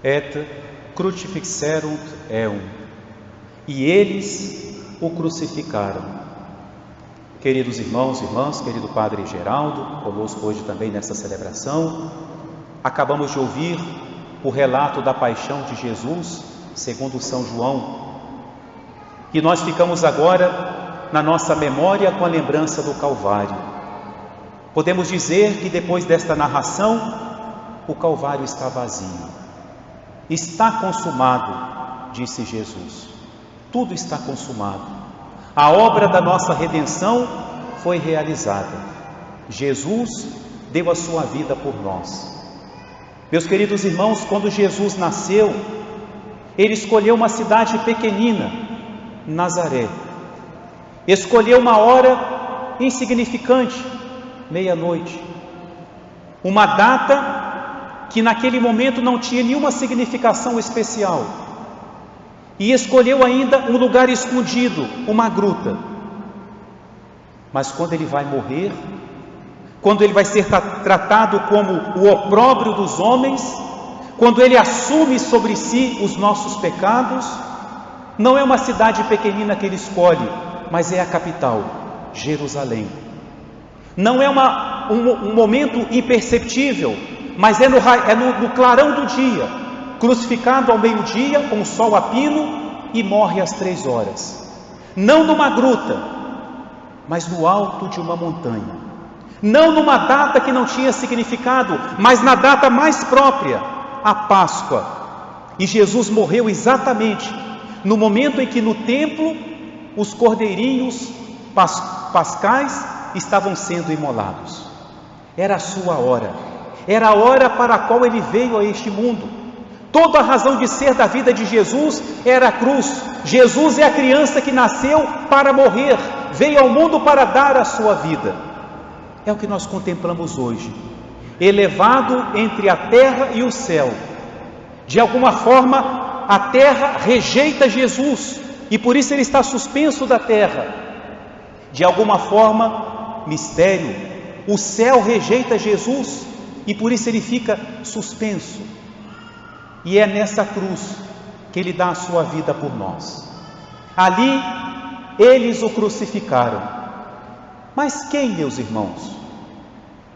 et crucifixerunt eum, e eles o crucificaram. Queridos irmãos e irmãs, querido Padre Geraldo, conosco hoje também nessa celebração, acabamos de ouvir o relato da paixão de Jesus, segundo São João, e nós ficamos agora na nossa memória com a lembrança do Calvário. Podemos dizer que depois desta narração, o Calvário está vazio. Está consumado, disse Jesus. Tudo está consumado. A obra da nossa redenção foi realizada. Jesus deu a sua vida por nós. Meus queridos irmãos, quando Jesus nasceu, Ele escolheu uma cidade pequenina, Nazaré. Escolheu uma hora insignificante, meia-noite. Uma data que naquele momento não tinha nenhuma significação especial. E escolheu ainda um lugar escondido, uma gruta. Mas quando Ele vai morrer, quando Ele vai ser tratado como o opróbrio dos homens, quando Ele assume sobre si os nossos pecados, não é uma cidade pequenina que Ele escolhe, mas é a capital, Jerusalém. Não é um momento imperceptível, mas é no clarão do dia, crucificado ao meio-dia, com o sol a pino, e morre às 3 horas. Não numa gruta, mas no alto de uma montanha. Não numa data que não tinha significado, mas na data mais própria, a Páscoa. E Jesus morreu exatamente no momento em que no templo os cordeirinhos pascais estavam sendo imolados. Era a sua hora, era a hora para a qual Ele veio a este mundo. Toda a razão de ser da vida de Jesus era a cruz. Jesus é a criança que nasceu para morrer, veio ao mundo para dar a sua vida. É o que nós contemplamos hoje, elevado entre a terra e o céu. De alguma forma, a terra rejeita Jesus, e por isso Ele está suspenso da terra. De alguma forma, mistério, o céu rejeita Jesus, e por isso Ele fica suspenso. E é nessa cruz que Ele dá a sua vida por nós. Ali, eles o crucificaram. Mas quem, meus irmãos?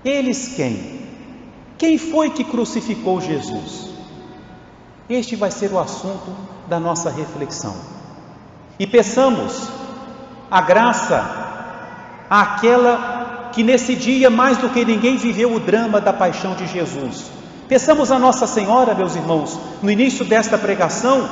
Eles quem? Quem foi que crucificou Jesus? Este vai ser o assunto da nossa reflexão. E peçamos a graça àquela que nesse dia, mais do que ninguém, viveu o drama da paixão de Jesus. Peçamos a Nossa Senhora, meus irmãos, no início desta pregação,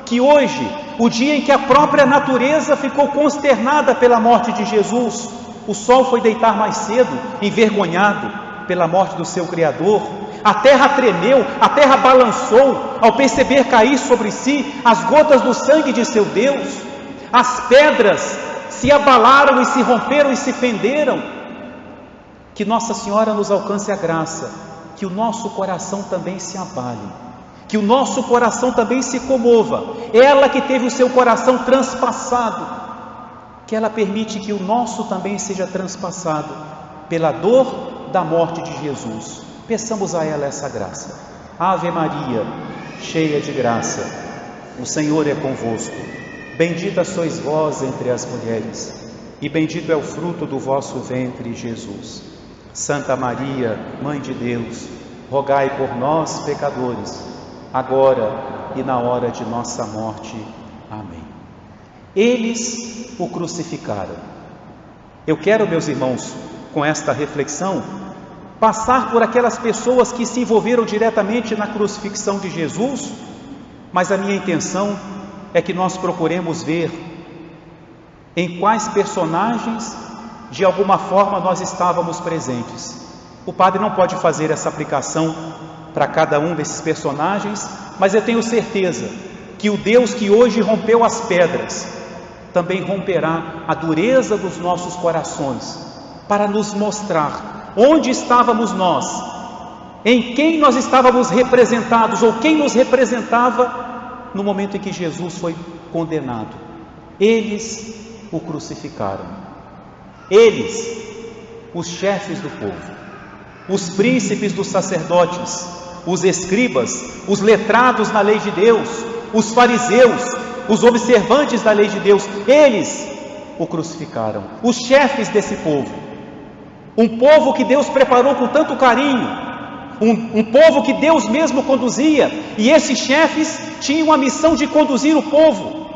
que hoje, o dia em que a própria natureza ficou consternada pela morte de Jesus, o sol foi deitar mais cedo, envergonhado pela morte do seu Criador, a terra tremeu, a terra balançou, ao perceber cair sobre si as gotas do sangue de seu Deus, as pedras se abalaram e se romperam e se fenderam. Que Nossa Senhora nos alcance a graça, que o nosso coração também se abale, que o nosso coração também se comova. Ela que teve o seu coração transpassado, que ela permite que o nosso também seja transpassado pela dor da morte de Jesus. Peçamos a ela essa graça. Ave Maria, cheia de graça, o Senhor é convosco. Bendita sois vós entre as mulheres, e bendito é o fruto do vosso ventre, Jesus. Santa Maria, Mãe de Deus, rogai por nós, pecadores, agora e na hora de nossa morte. Amém. Eles o crucificaram. Eu quero, meus irmãos, com esta reflexão, passar por aquelas pessoas que se envolveram diretamente na crucifixão de Jesus, mas a minha intenção é que nós procuremos ver em quais personagens, de alguma forma, nós estávamos presentes. O padre não pode fazer essa aplicação para cada um desses personagens, mas eu tenho certeza que o Deus que hoje rompeu as pedras, também romperá a dureza dos nossos corações, para nos mostrar onde estávamos nós, em quem nós estávamos representados, ou quem nos representava no momento em que Jesus foi condenado. Eles o crucificaram. Eles, os chefes do povo, os príncipes dos sacerdotes, os escribas, os letrados na lei de Deus, os fariseus, os observantes da lei de Deus, eles o crucificaram, os chefes desse povo, um povo que Deus preparou com tanto carinho, um povo que Deus mesmo conduzia, e esses chefes tinham a missão de conduzir o povo.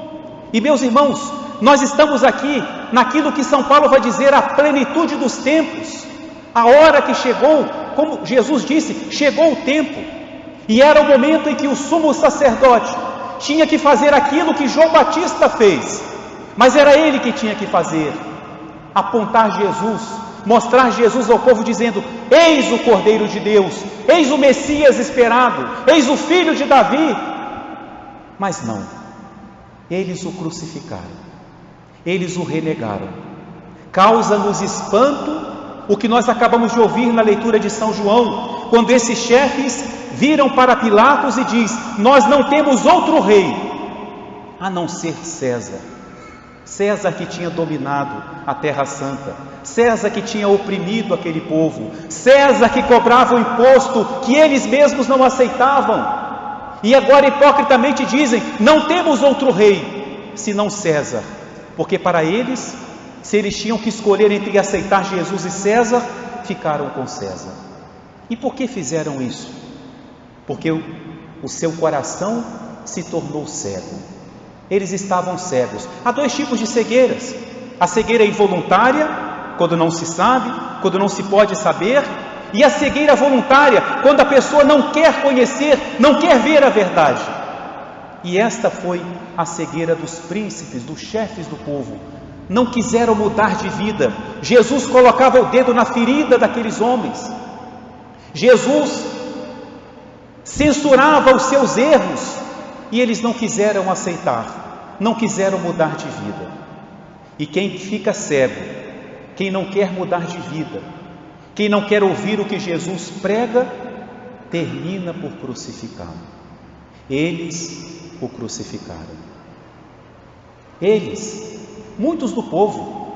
E meus irmãos, nós estamos aqui naquilo que São Paulo vai dizer, a plenitude dos tempos, a hora que chegou, como Jesus disse, chegou o tempo, e era o momento em que o sumo sacerdote tinha que fazer aquilo que João Batista fez, mas era ele que tinha que fazer, apontar Jesus, mostrar Jesus ao povo dizendo: eis o Cordeiro de Deus, eis o Messias esperado, eis o Filho de Davi. Mas não, eles o crucificaram, eles o renegaram. Causa-nos espanto o que nós acabamos de ouvir na leitura de São João, quando esses chefes viram para Pilatos e diz: nós não temos outro rei a não ser César. César que tinha dominado a Terra Santa, César que tinha oprimido aquele povo, César que cobrava o imposto que eles mesmos não aceitavam, e agora hipocritamente dizem: não temos outro rei senão César, porque para eles, se eles tinham que escolher entre aceitar Jesus e César, ficaram com César. E por que fizeram isso? Porque o seu coração se tornou cego. Eles estavam cegos. Há dois tipos de cegueiras: a cegueira involuntária, quando não se sabe, quando não se pode saber, e a cegueira voluntária, quando a pessoa não quer conhecer, não quer ver a verdade. E esta foi a cegueira dos príncipes, dos chefes do povo. Não quiseram mudar de vida. Jesus colocava o dedo na ferida daqueles homens. Jesus censurava os seus erros, e eles não quiseram aceitar, não quiseram mudar de vida. E quem fica cego, quem não quer mudar de vida, quem não quer ouvir o que Jesus prega, termina por crucificá-lo. Eles o crucificaram. Eles, muitos do povo,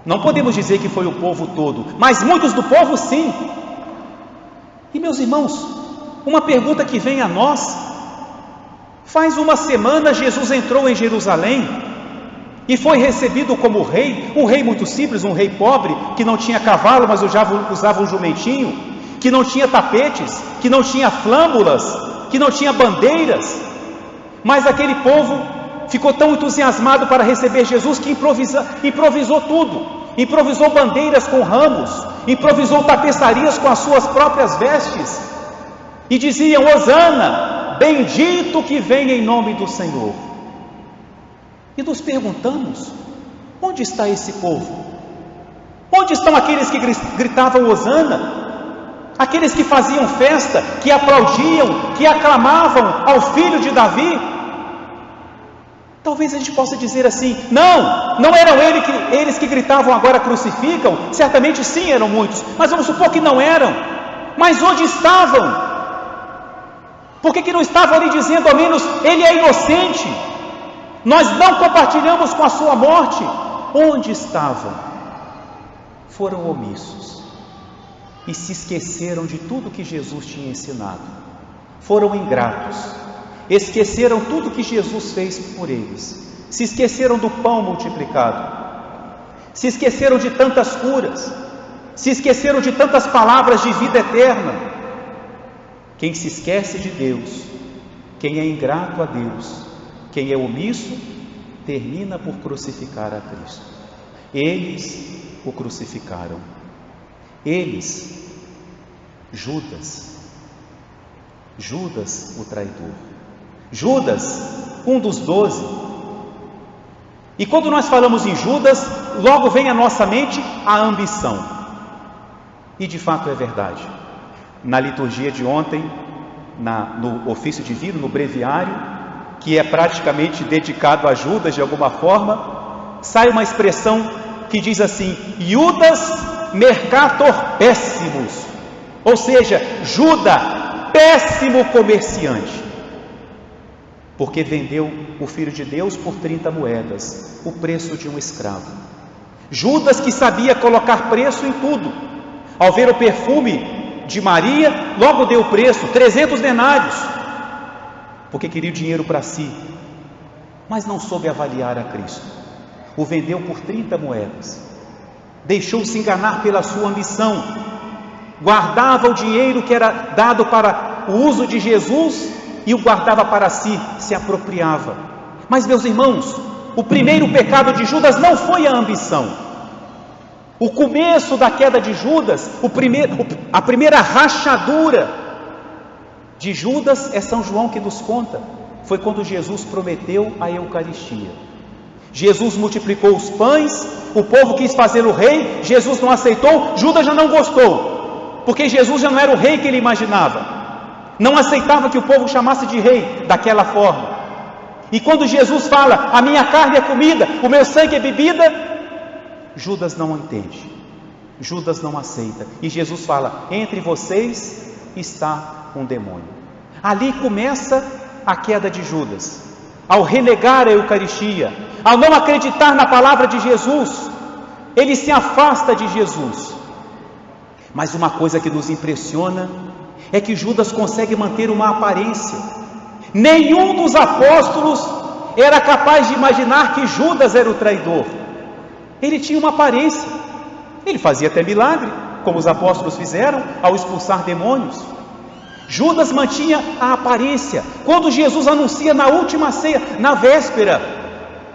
não podemos dizer que foi o povo todo, mas muitos do povo sim. E meus irmãos, uma pergunta que vem a nós: faz uma semana Jesus entrou em Jerusalém e foi recebido como rei, um rei muito simples, um rei pobre, que não tinha cavalo, mas usava um jumentinho, que não tinha tapetes, que não tinha flâmulas, que não tinha bandeiras, mas aquele povo ficou tão entusiasmado para receber Jesus que improvisou tudo, improvisou bandeiras com ramos, improvisou tapeçarias com as suas próprias vestes, e diziam: Hosana, bendito que vem em nome do Senhor. E nos perguntamos: onde está esse povo? Onde estão aqueles que gritavam Hosana? Aqueles que faziam festa, que aplaudiam, que aclamavam ao filho de Davi? Talvez a gente possa dizer assim: não eram eles que gritavam agora crucificam. Certamente sim, eram muitos, mas vamos supor que não eram. Mas onde estavam? Por que não estavam ali dizendo ao menos: ele é inocente, nós não compartilhamos com a sua morte? Onde estavam? Foram omissos e se esqueceram de tudo que Jesus tinha ensinado. Foram ingratos, esqueceram tudo que Jesus fez por eles, se esqueceram do pão multiplicado, se esqueceram de tantas curas, se esqueceram de tantas palavras de vida eterna. Quem se esquece de Deus, quem é ingrato a Deus, quem é omisso, termina por crucificar a Cristo. Eles o crucificaram. Eles, Judas o traidor, Judas, um dos 12. E quando nós falamos em Judas, logo vem à nossa mente a ambição. E de fato é verdade. Na liturgia de ontem, no ofício divino, no breviário, que é praticamente dedicado a Judas de alguma forma, sai uma expressão que diz assim: Judas mercator péssimus, ou seja, Judas, péssimo comerciante, porque vendeu o Filho de Deus por 30 moedas, o preço de um escravo. Judas, que sabia colocar preço em tudo, ao ver o perfume de Maria, logo deu o preço, 300 denários, porque queria o dinheiro para si, mas não soube avaliar a Cristo. O vendeu por 30 moedas, deixou-se enganar pela sua ambição, guardava o dinheiro que era dado para o uso de Jesus e o guardava para si, se apropriava. Mas, meus irmãos, o primeiro pecado de Judas não foi a ambição. O começo da queda de Judas, a primeira rachadura de Judas, é São João que nos conta, foi quando Jesus prometeu a Eucaristia. Jesus multiplicou os pães, o povo quis fazê-lo rei, Jesus não aceitou, Judas já não gostou, porque Jesus já não era o rei que ele imaginava, não aceitava que o povo chamasse de rei daquela forma. E quando Jesus fala, a minha carne é comida, o meu sangue é bebida, Judas não entende, Judas não aceita, e Jesus fala, entre vocês está um demônio. Ali começa a queda de Judas, ao renegar a Eucaristia, ao não acreditar na palavra de Jesus, ele se afasta de Jesus. Mas uma coisa que nos impressiona é que Judas consegue manter uma aparência. Nenhum dos apóstolos era capaz de imaginar que Judas era o traidor. Ele tinha uma aparência, ele fazia até milagre, como os apóstolos fizeram ao expulsar demônios. Judas mantinha a aparência. Quando Jesus anuncia na última ceia, na véspera,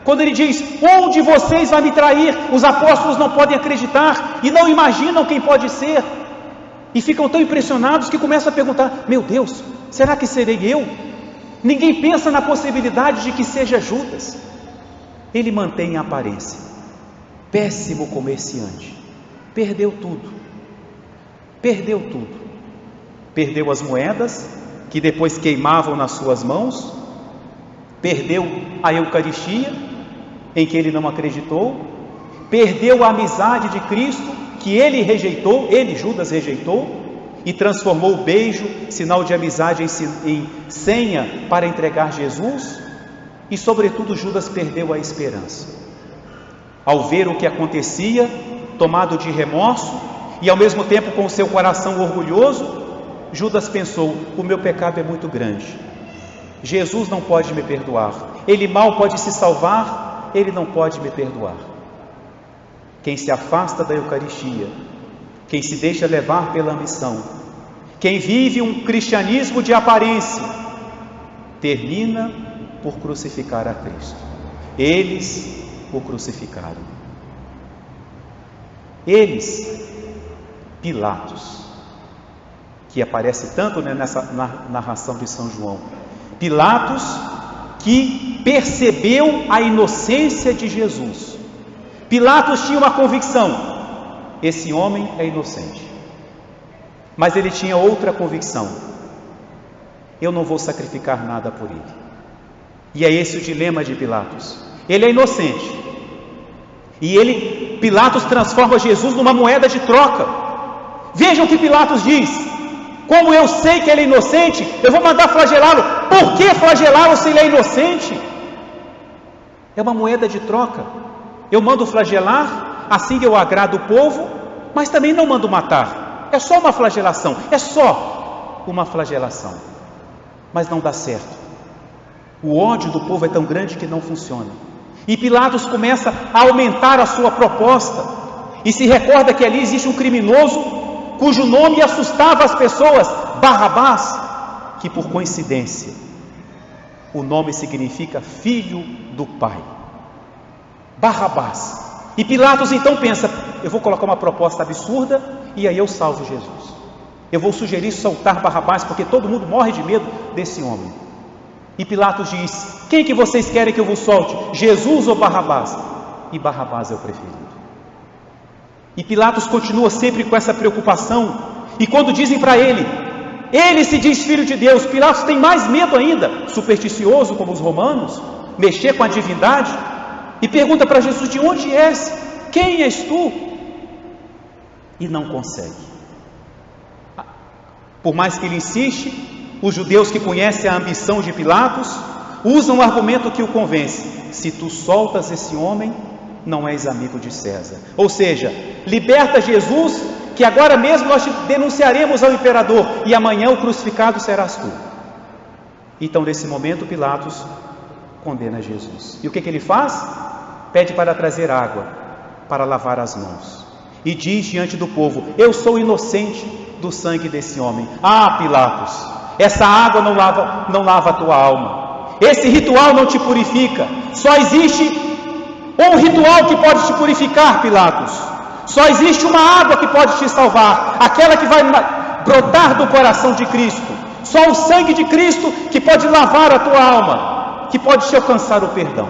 quando ele diz, um de vocês vai me trair, os apóstolos não podem acreditar e não imaginam quem pode ser, e ficam tão impressionados que começam a perguntar, meu Deus, será que serei eu? Ninguém pensa na possibilidade de que seja Judas. Ele mantém a aparência. Péssimo comerciante, perdeu tudo, perdeu as moedas que depois queimavam nas suas mãos, perdeu a Eucaristia em que ele não acreditou, perdeu a amizade de Cristo que ele rejeitou, ele, Judas, rejeitou e transformou o beijo, sinal de amizade, em senha para entregar Jesus, e sobretudo Judas perdeu a esperança. Ao ver o que acontecia, tomado de remorso e ao mesmo tempo com o seu coração orgulhoso, Judas pensou, o meu pecado é muito grande, Jesus não pode me perdoar, ele mal pode se salvar, ele não pode me perdoar. Quem se afasta da Eucaristia, quem se deixa levar pela ambição, quem vive um cristianismo de aparência, termina por crucificar a Cristo. Eles o crucificaram. Eles, Pilatos, que aparece tanto nessa narração de São João, Pilatos que percebeu a inocência de Jesus. Pilatos tinha uma convicção, esse homem é inocente, mas ele tinha outra convicção, eu não vou sacrificar nada por ele. E é esse o dilema de Pilatos, ele é inocente, e Pilatos transforma Jesus numa moeda de troca. Vejam o que Pilatos diz, como eu sei que ele é inocente, eu vou mandar flagelá-lo. Por que flagelá-lo se ele é inocente? É uma moeda de troca, eu mando flagelar, assim eu agrado o povo, mas também não mando matar, é só uma flagelação, mas não dá certo, o ódio do povo é tão grande que não funciona, e Pilatos começa a aumentar a sua proposta, e se recorda que ali existe um criminoso, cujo nome assustava as pessoas, Barrabás, que por coincidência, o nome significa filho do Pai, Barrabás. E Pilatos então pensa, eu vou colocar uma proposta absurda, e aí eu salvo Jesus, eu vou sugerir soltar Barrabás, porque todo mundo morre de medo desse homem. E Pilatos diz, quem que vocês querem que eu vos solte, Jesus ou Barrabás? E Barrabás é o preferido. E Pilatos continua sempre com essa preocupação, e quando dizem para ele se diz filho de Deus, Pilatos tem mais medo ainda, supersticioso como os romanos, mexer com a divindade, e pergunta para Jesus, de onde és? Quem és tu? E não consegue. Por mais que ele insiste, os judeus que conhecem a ambição de Pilatos, usam um argumento que o convence, se tu soltas esse homem, não és amigo de César. Ou seja, liberta Jesus que agora mesmo nós te denunciaremos ao imperador, e amanhã o crucificado serás tu. Então, nesse momento, Pilatos condena Jesus. E o que ele faz? Pede para trazer água, para lavar as mãos. E diz diante do povo: eu sou inocente do sangue desse homem. Ah, Pilatos, essa água não lava a tua alma. Esse ritual não te purifica. Só existe um ritual que pode te purificar, Pilatos. Só existe uma água que pode te salvar, aquela que vai brotar do coração de Cristo. Só o sangue de Cristo que pode lavar a tua alma, que pode te alcançar o perdão.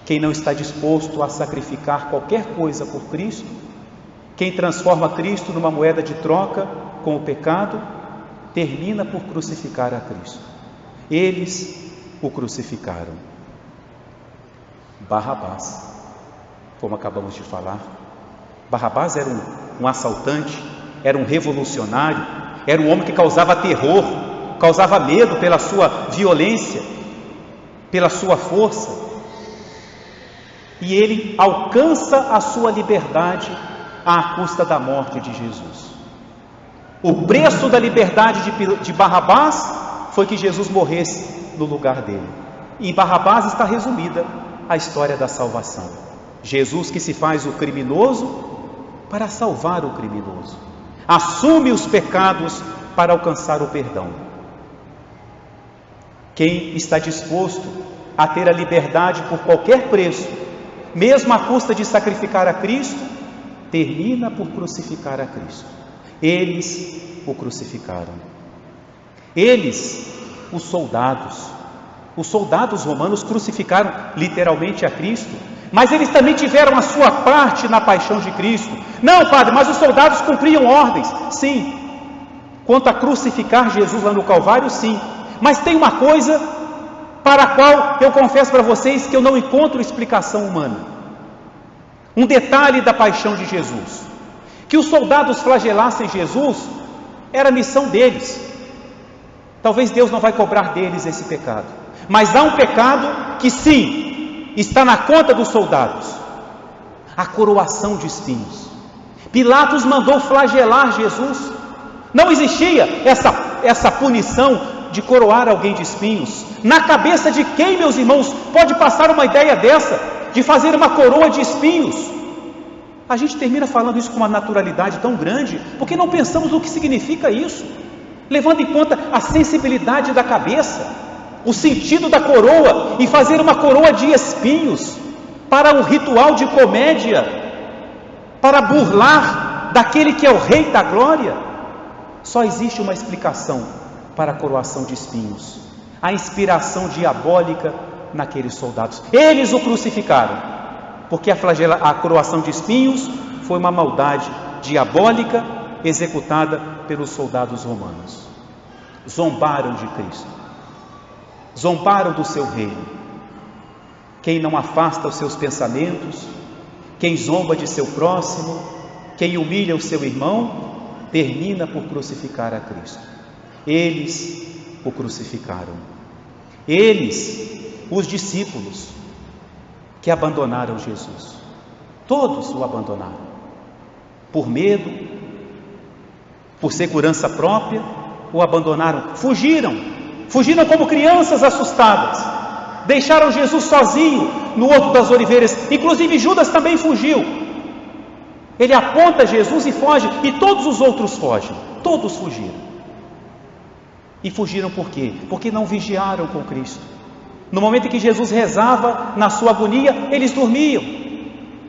Quem não está disposto a sacrificar qualquer coisa por Cristo, quem transforma Cristo numa moeda de troca com o pecado, termina por crucificar a Cristo. Eles o crucificaram. Barrabás, como acabamos de falar, Barrabás era um assaltante, era um revolucionário, era um homem que causava terror, causava medo pela sua violência, pela sua força. E ele alcança a sua liberdade à custa da morte de Jesus. O preço da liberdade de Barrabás foi que Jesus morresse no lugar dele. E em Barrabás está resumida a história da salvação. Jesus, que se faz o criminoso para salvar o criminoso, assume os pecados para alcançar o perdão. Quem está disposto a ter a liberdade por qualquer preço, mesmo à custa de sacrificar a Cristo, termina por crucificar a Cristo. Eles o crucificaram. Eles, os soldados romanos crucificaram literalmente a Cristo, mas eles também tiveram a sua parte na paixão de Cristo. Não, padre, mas os soldados cumpriam ordens. Sim, quanto a crucificar Jesus lá no Calvário, sim. Mas tem uma coisa para a qual eu confesso para vocês que eu não encontro explicação humana. Um detalhe da paixão de Jesus: que os soldados flagelassem Jesus era a missão deles. Talvez Deus não vai cobrar deles esse pecado, mas há um pecado que sim, está na conta dos soldados: a coroação de espinhos. Pilatos mandou flagelar Jesus. Não existia essa punição de coroar alguém de espinhos. Na cabeça de quem, meus irmãos, pode passar uma ideia dessa, de fazer uma coroa de espinhos? A gente termina falando isso com uma naturalidade tão grande, porque não pensamos no que significa isso, levando em conta a sensibilidade da cabeça, o sentido da coroa, e fazer uma coroa de espinhos para um ritual de comédia, para burlar daquele que é o Rei da Glória. Só existe uma explicação para a coroação de espinhos: a inspiração diabólica naqueles soldados. Eles o crucificaram, porque a coroação de espinhos foi uma maldade diabólica executada pelos soldados romanos. Zombaram de Cristo, zombaram do seu reino. Quem não afasta os seus pensamentos, quem zomba de seu próximo, quem humilha o seu irmão, termina por crucificar a Cristo. Eles o crucificaram. Eles, os discípulos, que abandonaram Jesus. Todos o abandonaram. Por medo, por segurança própria, o abandonaram. Fugiram como crianças assustadas. Deixaram Jesus sozinho no Horto das Oliveiras. Inclusive Judas também fugiu. Ele aponta Jesus e foge, e todos os outros fogem. Todos fugiram. E fugiram por quê? Porque não vigiaram com Cristo. No momento em que Jesus rezava na sua agonia, eles dormiam.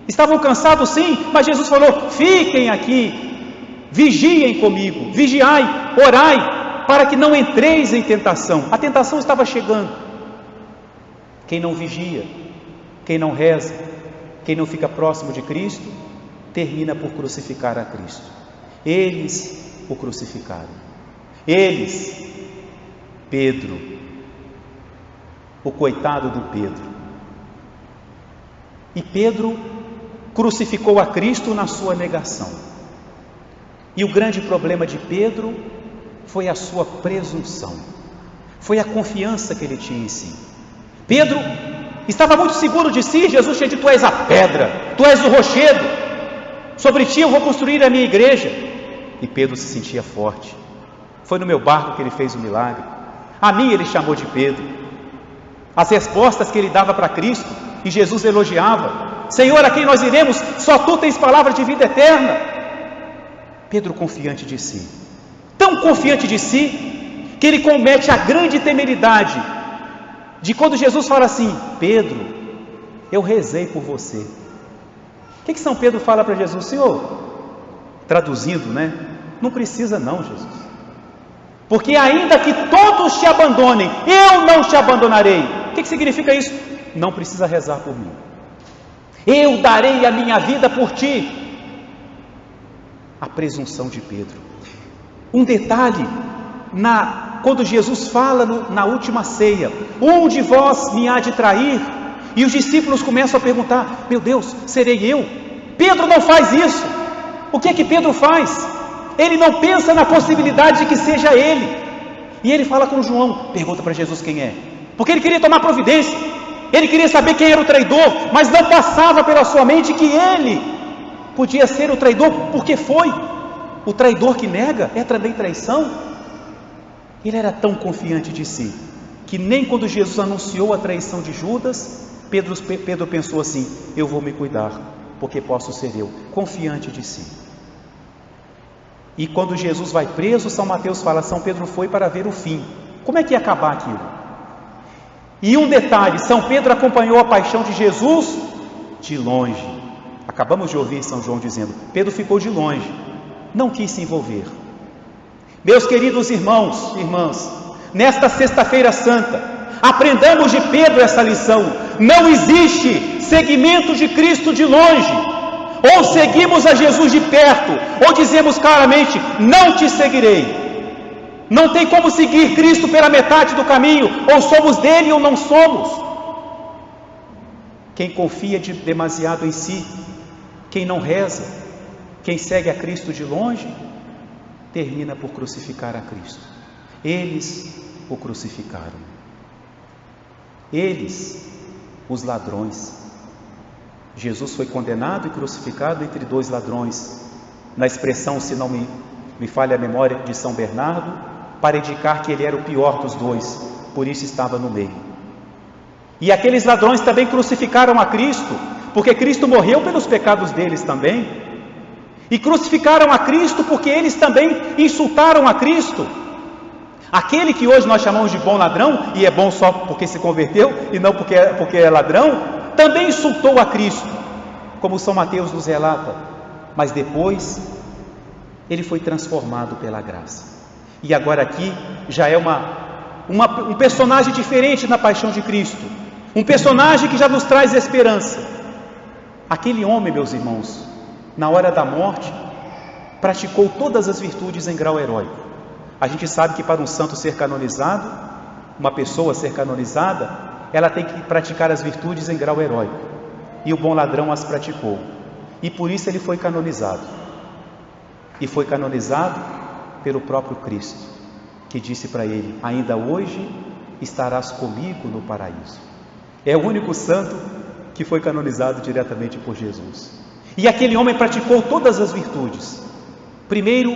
Estavam cansados, sim, mas Jesus falou: fiquem aqui, vigiem comigo, vigiai, orai, para que não entreis em tentação. A tentação estava chegando. Quem não vigia, quem não reza, quem não fica próximo de Cristo, termina por crucificar a Cristo. Eles o crucificaram. Eles, Pedro, o coitado do Pedro. E Pedro crucificou a Cristo na sua negação. E o grande problema de Pedro foi a sua presunção, foi a confiança que ele tinha em si. Pedro estava muito seguro de si. Jesus tinha dito: tu és a pedra, tu és o rochedo. sobre ti eu vou construir a minha igreja. E Pedro se sentia forte. Foi no meu barco que ele fez o milagre. A mim ele chamou de Pedro. As respostas que ele dava para Cristo, e Jesus elogiava: Senhor, a quem nós iremos? Só tu tens palavra de vida eterna. Pedro confiante de si, tão confiante de si, que ele comete a grande temeridade de quando Jesus fala assim: Pedro, eu rezei por você. O que São Pedro fala para Jesus? Senhor, traduzindo, não precisa não, Jesus, porque ainda que todos te abandonem, eu não te abandonarei. O que significa isso? Não precisa rezar por mim, eu darei a minha vida por ti. A presunção de Pedro. Um detalhe, quando Jesus fala na última ceia: um de vós me há de trair, e os discípulos começam a perguntar: meu Deus, serei eu? Pedro não faz isso. O que Pedro faz? Ele não pensa na possibilidade de que seja ele, e ele fala com João, pergunta para Jesus quem é, porque ele queria tomar providência, ele queria saber quem era o traidor, mas não passava pela sua mente que ele podia ser o traidor, porque foi. O traidor que nega é também traição. Ele era tão confiante de si, que nem quando Jesus anunciou a traição de Judas, Pedro pensou assim: eu vou me cuidar, porque posso ser eu. Confiante de si. E quando Jesus vai preso, São Mateus fala: São Pedro foi para ver o fim. Como é que ia acabar aquilo? E um detalhe: São Pedro acompanhou a paixão de Jesus de longe. Acabamos de ouvir São João dizendo: Pedro ficou de longe, não quis se envolver. Meus queridos irmãos e irmãs, nesta sexta-feira santa, aprendamos de Pedro essa lição: não existe seguimento de Cristo de longe. Ou seguimos a Jesus de perto, ou dizemos claramente: não te seguirei. Não tem como seguir Cristo pela metade do caminho, ou somos dele ou não somos. Quem confia demasiado em si, quem não reza, quem segue a Cristo de longe, termina por crucificar a Cristo. Eles o crucificaram. Eles, os ladrões. Jesus foi condenado e crucificado entre dois ladrões, na expressão, se não me falha a memória, de São Bernardo, para indicar que ele era o pior dos dois, por isso estava no meio. E aqueles ladrões também crucificaram a Cristo, porque Cristo morreu pelos pecados deles também, e crucificaram a Cristo porque eles também insultaram a Cristo. Aquele que hoje nós chamamos de bom ladrão, e é bom só porque se converteu e não porque é ladrão, também insultou a Cristo, como São Mateus nos relata, mas depois ele foi transformado pela graça. E agora aqui já é um personagem diferente na paixão de Cristo, um personagem que já nos traz esperança. Aquele homem, meus irmãos, na hora da morte, praticou todas as virtudes em grau heróico. A gente sabe que para um santo ser canonizado, uma pessoa ser canonizada, ela tem que praticar as virtudes em grau heróico, e o bom ladrão as praticou, e por isso ele foi canonizado, e foi canonizado pelo próprio Cristo, que disse para ele: ainda hoje estarás comigo no paraíso. É o único santo que foi canonizado diretamente por Jesus. E aquele homem praticou todas as virtudes. Primeiro,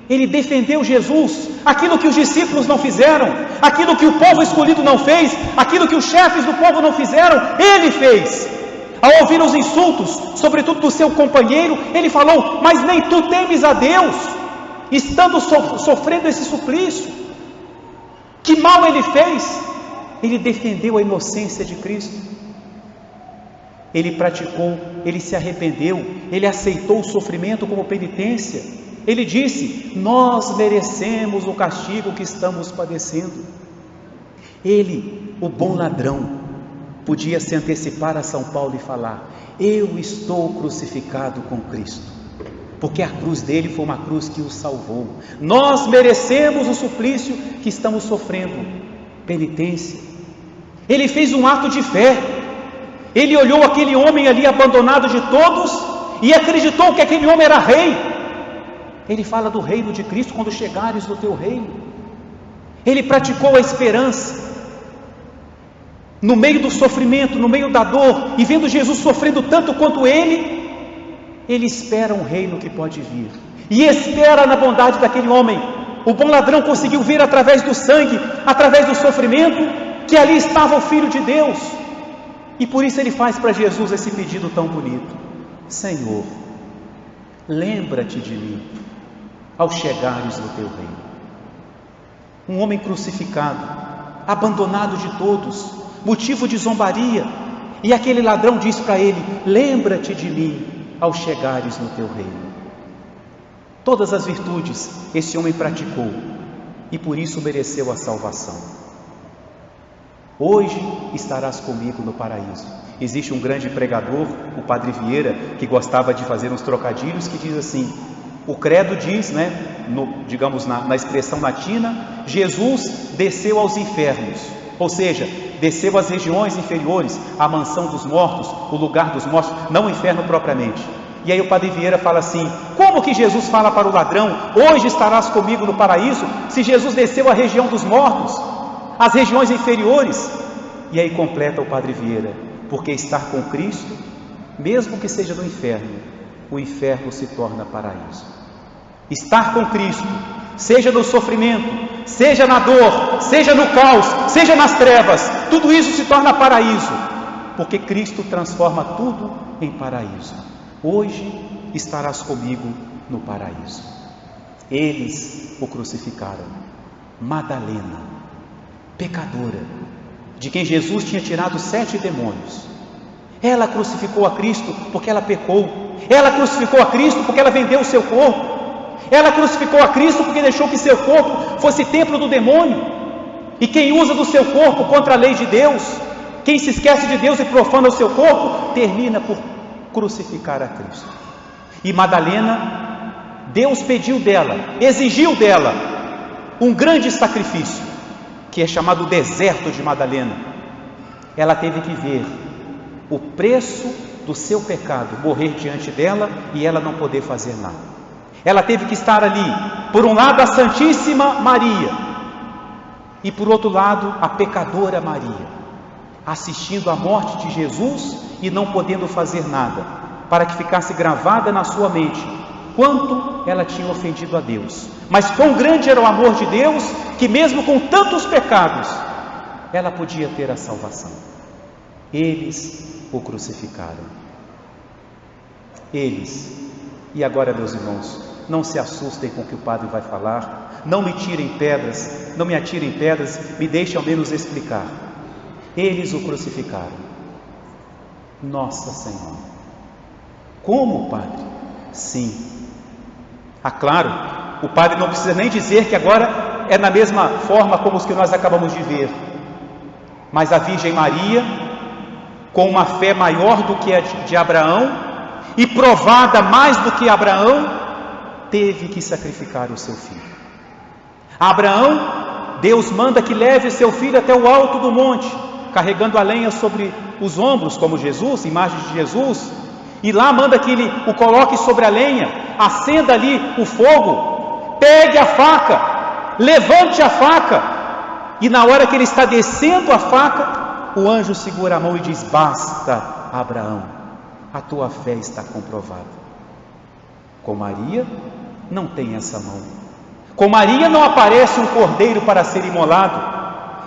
ele defendeu Jesus, aquilo que os discípulos não fizeram, aquilo que o povo escolhido não fez, aquilo que os chefes do povo não fizeram, ele fez. Ao ouvir os insultos, sobretudo do seu companheiro, ele falou: mas nem tu temes a Deus, estando sofrendo esse suplício. Que mal ele fez? Ele defendeu a inocência de Cristo. Ele praticou, ele se arrependeu, ele aceitou o sofrimento como penitência. Ele disse: nós merecemos o castigo que estamos padecendo. Ele, o bom ladrão, podia se antecipar a São Paulo e falar: eu estou crucificado com Cristo, porque a cruz dele foi uma cruz que o salvou. Nós merecemos o suplício que estamos sofrendo, penitência. Ele fez um ato de fé. Ele olhou aquele homem ali abandonado de todos e acreditou que aquele homem era rei. Ele fala do reino de Cristo: quando chegares no teu reino. Ele praticou a esperança. No meio do sofrimento, no meio da dor, e vendo Jesus sofrendo tanto quanto ele, ele espera um reino que pode vir, e espera na bondade daquele homem. O bom ladrão conseguiu ver através do sangue, através do sofrimento, que ali estava o Filho de Deus, e por isso ele faz para Jesus esse pedido tão bonito: Senhor, lembra-te de mim ao chegares no teu reino. Um homem crucificado, abandonado de todos, motivo de zombaria, e aquele ladrão diz para ele: lembra-te de mim ao chegares no teu reino. Todas as virtudes esse homem praticou, e por isso mereceu a salvação. Hoje estarás comigo no paraíso. Existe um grande pregador, o Padre Vieira, que gostava de fazer uns trocadilhos, que diz assim: o credo diz, digamos na expressão latina, Jesus desceu aos infernos, ou seja, desceu às regiões inferiores, a mansão dos mortos, o lugar dos mortos, não o inferno propriamente. E aí o Padre Vieira fala assim: como que Jesus fala para o ladrão, hoje estarás comigo no paraíso, se Jesus desceu à região dos mortos, às regiões inferiores? E aí completa o Padre Vieira: porque estar com Cristo, mesmo que seja no inferno, o inferno se torna paraíso. Estar com Cristo, seja no sofrimento, seja na dor, seja no caos, seja nas trevas, tudo isso se torna paraíso, porque Cristo transforma tudo em paraíso. Hoje estarás comigo no paraíso. Eles o crucificaram. Madalena, pecadora, de quem Jesus tinha tirado 7 demônios, ela crucificou a Cristo porque ela pecou. Ela crucificou a Cristo porque ela vendeu o seu corpo. Ela crucificou a Cristo porque deixou que seu corpo fosse templo do demônio. E quem usa do seu corpo contra a lei de Deus, quem se esquece de Deus e profana o seu corpo, termina por crucificar a Cristo. E Madalena, Deus pediu dela, exigiu dela um grande sacrifício, que é chamado deserto de Madalena. Ela teve que ver o preço do seu pecado morrer diante dela e ela não poder fazer nada. Ela teve que estar ali, por um lado a Santíssima Maria, e por outro lado a pecadora Maria, assistindo à morte de Jesus e não podendo fazer nada, para que ficasse gravada na sua mente quanto ela tinha ofendido a Deus, mas quão grande era o amor de Deus, que mesmo com tantos pecados, ela podia ter a salvação. Eles o crucificaram. Eles. E agora, meus irmãos, não se assustem com o que o padre vai falar, não me tirem pedras, não me atirem pedras, me deixem ao menos explicar. Eles o crucificaram. Nossa Senhora. Como, padre? Sim. Ah, claro, o padre não precisa nem dizer que agora é na mesma forma como os que nós acabamos de ver. Mas a Virgem Maria, com uma fé maior do que a de Abraão, e provada mais do que Abraão, teve que sacrificar o seu filho. Abraão, Deus manda que leve seu filho até o alto do monte, carregando a lenha sobre os ombros, como Jesus, imagem de Jesus, e lá manda que ele o coloque sobre a lenha, acenda ali o fogo, pegue a faca, levante a faca, e na hora que ele está descendo a faca, o anjo segura a mão e diz: basta, Abraão, a tua fé está comprovada. Com Maria não tem essa mão. Com Maria não aparece um cordeiro para ser imolado.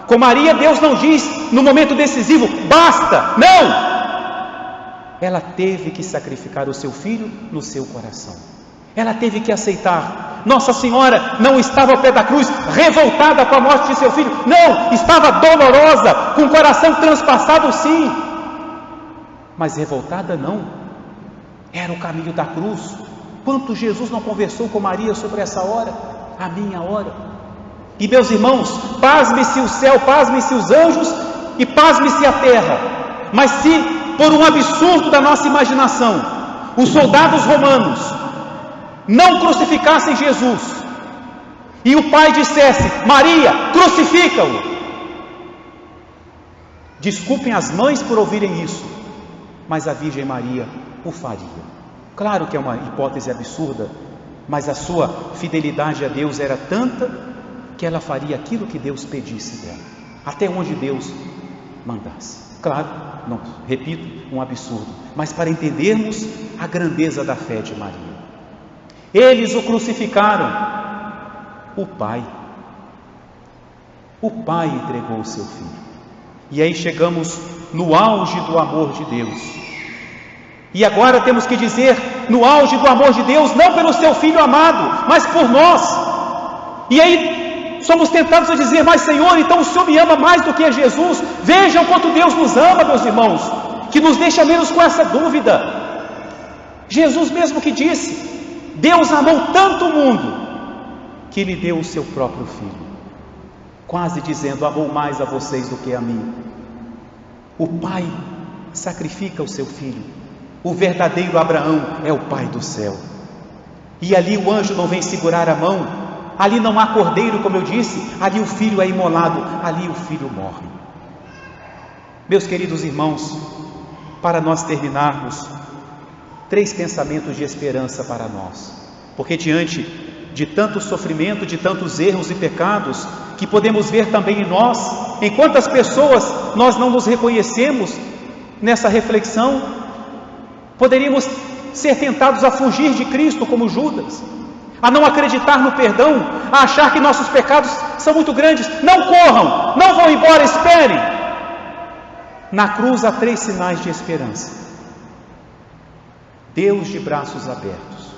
Com Maria Deus não diz no momento decisivo: basta, não! Ela teve que sacrificar o seu filho no seu coração. Ela teve que aceitar. Nossa Senhora não estava ao pé da cruz revoltada com a morte de seu filho, não, estava dolorosa, com o coração transpassado, sim, mas revoltada não. Era o caminho da cruz. Quanto Jesus não conversou com Maria sobre essa hora, a minha hora. E meus irmãos, pasme-se o céu, pasme-se os anjos e pasme-se a terra, mas se por um absurdo da nossa imaginação os soldados romanos não crucificassem Jesus e o pai dissesse: Maria, crucifica-o. Desculpem as mães por ouvirem isso, mas a Virgem Maria o faria. Claro que é uma hipótese absurda, mas a sua fidelidade a Deus era tanta que ela faria aquilo que Deus pedisse dela, até onde Deus mandasse. Claro, não, repito, um absurdo, mas para entendermos a grandeza da fé de Maria. Eles o crucificaram. O Pai entregou o seu Filho. E aí chegamos no auge do amor de Deus. E agora temos que dizer, no auge do amor de Deus, não pelo seu Filho amado, mas por nós. E aí somos tentados a dizer, mas Senhor, então o Senhor me ama mais do que a Jesus? Vejam quanto Deus nos ama, meus irmãos, que nos deixa menos com essa dúvida. Jesus mesmo que disse, Deus amou tanto o mundo, que lhe deu o seu próprio Filho, quase dizendo, amou mais a vocês do que a mim. O Pai sacrifica o seu Filho. O verdadeiro Abraão é o Pai do céu. E ali o anjo não vem segurar a mão, ali não há cordeiro, como eu disse, ali o Filho é imolado, ali o Filho morre. Meus queridos irmãos, para nós terminarmos, 3 pensamentos de esperança para nós, porque diante de tanto sofrimento, de tantos erros e pecados, que podemos ver também em nós, em quantas pessoas nós não nos reconhecemos nessa reflexão, poderíamos ser tentados a fugir de Cristo como Judas, a não acreditar no perdão, a achar que nossos pecados são muito grandes. Não corram, não vão embora, esperem. Na cruz há 3 sinais de esperança. Deus de braços abertos,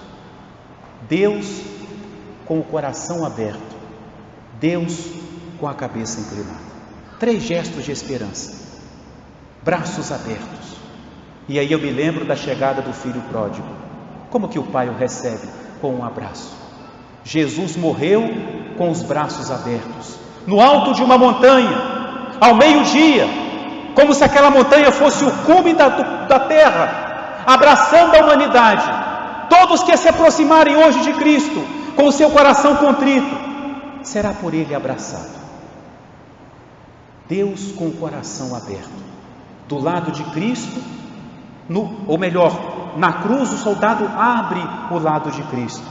Deus com o coração aberto, Deus com a cabeça inclinada. 3 gestos de esperança, braços abertos. E aí eu me lembro da chegada do filho pródigo. Como que o pai o recebe? Com um abraço. Jesus morreu com os braços abertos, no alto de uma montanha, ao meio-dia, como se aquela montanha fosse o cume da terra, abraçando a humanidade. Todos que se aproximarem hoje de Cristo, com o seu coração contrito, será por Ele abraçado. Deus com o coração aberto, do lado de Cristo, na cruz o soldado abre o lado de Cristo,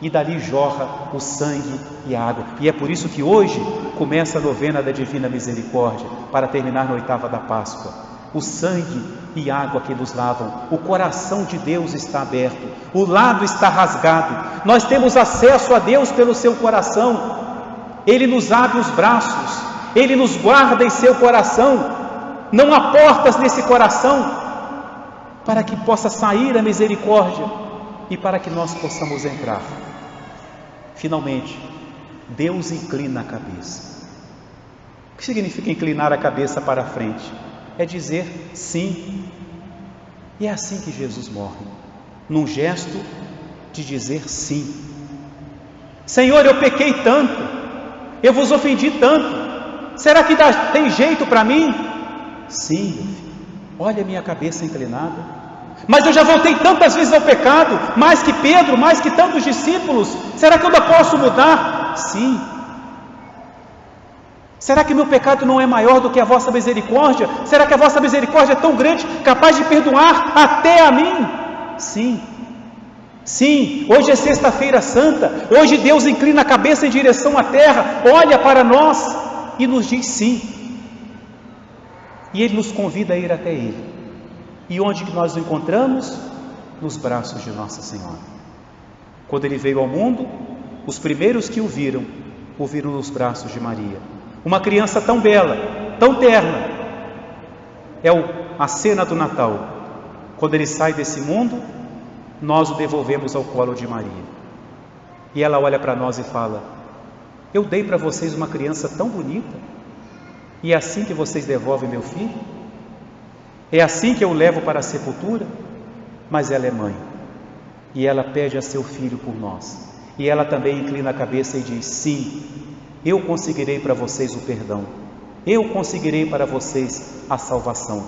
e dali jorra o sangue e a água. E é por isso que hoje começa a novena da Divina Misericórdia, para terminar na 8ª da Páscoa. O sangue e água que nos lavam, o coração de Deus está aberto, o lado está rasgado, nós temos acesso a Deus pelo seu coração. Ele nos abre os braços, Ele nos guarda em seu coração. Não há portas nesse coração para que possa sair a misericórdia e para que nós possamos entrar. Finalmente, Deus inclina a cabeça. O que significa inclinar a cabeça para a frente? É dizer sim. E é assim que Jesus morre, num gesto de dizer sim. Senhor, eu pequei tanto, eu vos ofendi tanto, será que tem jeito para mim? Sim, meu filho, olha a minha cabeça inclinada. Mas eu já voltei tantas vezes ao pecado, mais que Pedro, mais que tantos discípulos, será que eu ainda posso mudar? Sim. Será que meu pecado não é maior do que a vossa misericórdia? Será que a vossa misericórdia é tão grande, capaz de perdoar até a mim? Sim. Sim, hoje é sexta-feira santa, hoje Deus inclina a cabeça em direção à terra, olha para nós e nos diz sim. E Ele nos convida a ir até Ele. E onde que nós o encontramos? Nos braços de Nossa Senhora. Quando Ele veio ao mundo, os primeiros que o viram nos braços de Maria. Uma criança tão bela, tão terna. É a cena do Natal. Quando Ele sai desse mundo, nós o devolvemos ao colo de Maria. E ela olha para nós e fala: eu dei para vocês uma criança tão bonita, e é assim que vocês devolvem meu filho? É assim que eu o levo para a sepultura? Mas ela é mãe, e ela pede a seu filho por nós, e ela também inclina a cabeça e diz: sim, eu conseguirei para vocês o perdão, eu conseguirei para vocês a salvação.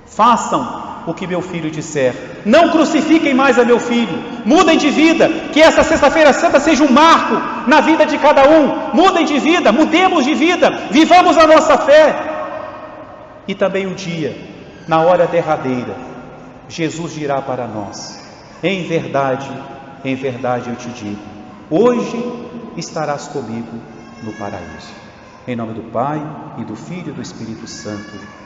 Façam o que meu filho disser, não crucifiquem mais a meu filho, mudem de vida, que essa sexta-feira santa seja um marco na vida de cada um. Mudem de vida, mudemos de vida, vivamos a nossa fé. E também um dia, na hora derradeira, Jesus dirá para nós: em verdade eu te digo, hoje estarás comigo no paraíso. Em nome do Pai, e do Filho e do Espírito Santo.